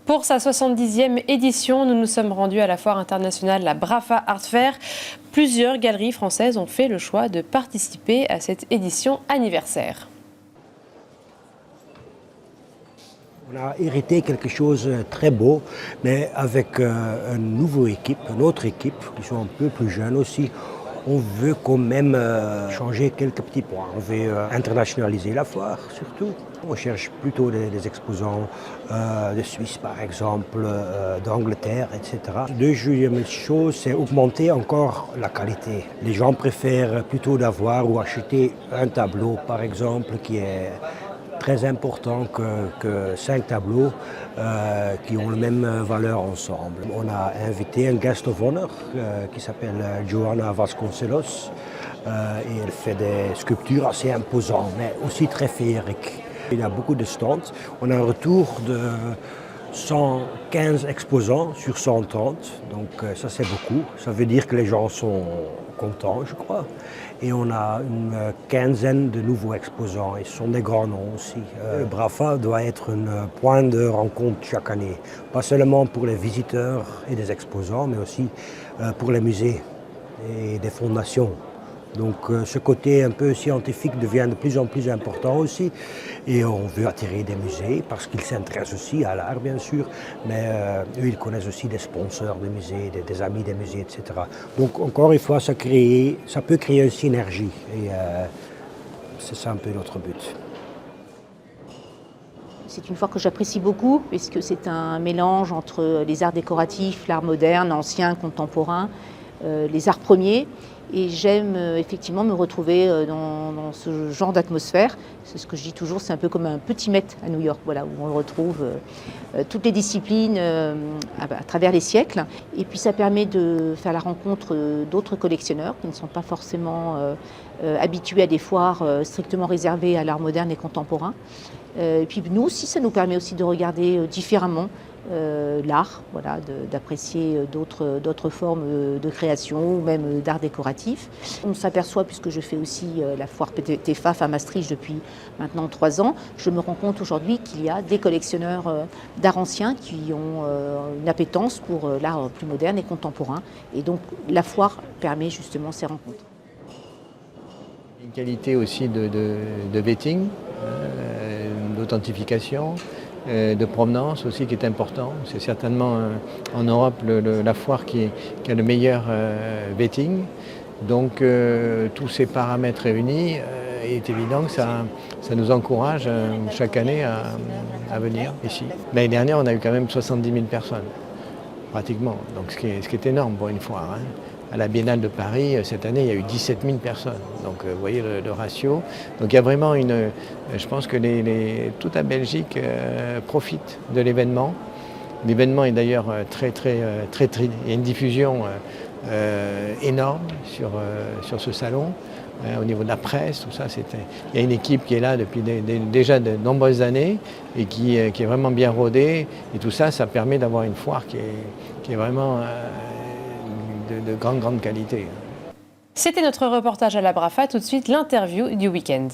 Pour sa 70e édition, nous nous sommes rendus à la foire internationale, la Brafa Art Fair. Plusieurs galeries françaises ont fait le choix de participer à cette édition anniversaire. On a hérité quelque chose de très beau, mais avec une nouvelle équipe, une autre équipe, qui sont un peu plus jeunes aussi. On veut quand même changer quelques petits points. On veut internationaliser la foire, surtout. On cherche plutôt des exposants de Suisse, par exemple, d'Angleterre, etc. Deuxième chose, c'est augmenter encore la qualité. Les gens préfèrent plutôt d'avoir ou acheter un tableau, par exemple, qui est très important que 5 tableaux qui ont la même valeur ensemble. On a invité un guest of honor qui s'appelle Joana Vasconcelos et elle fait des sculptures assez imposantes mais aussi très féeriques. Il y a beaucoup de stands. On a un retour de 115 exposants sur 130, donc ça c'est beaucoup. Ça veut dire que les gens sont contents, je crois. Et on a une quinzaine de nouveaux exposants et ce sont des grands noms aussi. Brafa doit être un point de rencontre chaque année, pas seulement pour les visiteurs et les exposants, mais aussi pour les musées et des fondations. Donc ce côté un peu scientifique devient de plus en plus important aussi et on veut attirer des musées parce qu'ils s'intéressent aussi à l'art bien sûr, mais eux ils connaissent aussi des sponsors de musées, des amis des musées, etc. Donc encore une fois ça peut créer une synergie et c'est ça un peu notre but. C'est une foire que j'apprécie beaucoup puisque c'est un mélange entre les arts décoratifs, l'art moderne, ancien, contemporain, les arts premiers. Et j'aime effectivement me retrouver dans ce genre d'atmosphère. C'est ce que je dis toujours, c'est un peu comme un petit Met à New York, voilà, où on retrouve toutes les disciplines à travers les siècles. Et puis ça permet de faire la rencontre d'autres collectionneurs qui ne sont pas forcément habitués à des foires strictement réservées à l'art moderne et contemporain. Et puis nous aussi, ça nous permet aussi de regarder différemment l'art, voilà, d'apprécier d'autres formes de création ou même d'art décoratif. On s'aperçoit, puisque je fais aussi la foire TEFAF à Maastricht depuis maintenant 3 ans, je me rends compte aujourd'hui qu'il y a des collectionneurs d'art ancien qui ont une appétence pour l'art plus moderne et contemporain. Et donc la foire permet justement ces rencontres. Une qualité aussi de vetting, d'authentification, de provenance aussi qui est important. C'est certainement en Europe la foire qui a le meilleur vetting. Donc tous ces paramètres réunis, il est évident que ça nous encourage chaque année à venir ici. L'année dernière, on a eu quand même 70 000 personnes, pratiquement. Donc ce qui est énorme pour une foire, hein. À la Biennale de Paris, cette année, il y a eu 17 000 personnes. Donc, vous voyez le ratio. Donc, il y a vraiment je pense que toute la Belgique profite de l'événement. L'événement est d'ailleurs très, il y a une diffusion énorme sur ce salon. Au niveau de la presse, tout ça, il y a une équipe qui est là depuis déjà de nombreuses années et qui est vraiment bien rodée. Et tout ça, ça permet d'avoir une foire qui est vraiment de grande qualité. C'était notre reportage à la Brafa. Tout de suite, l'interview du week-end.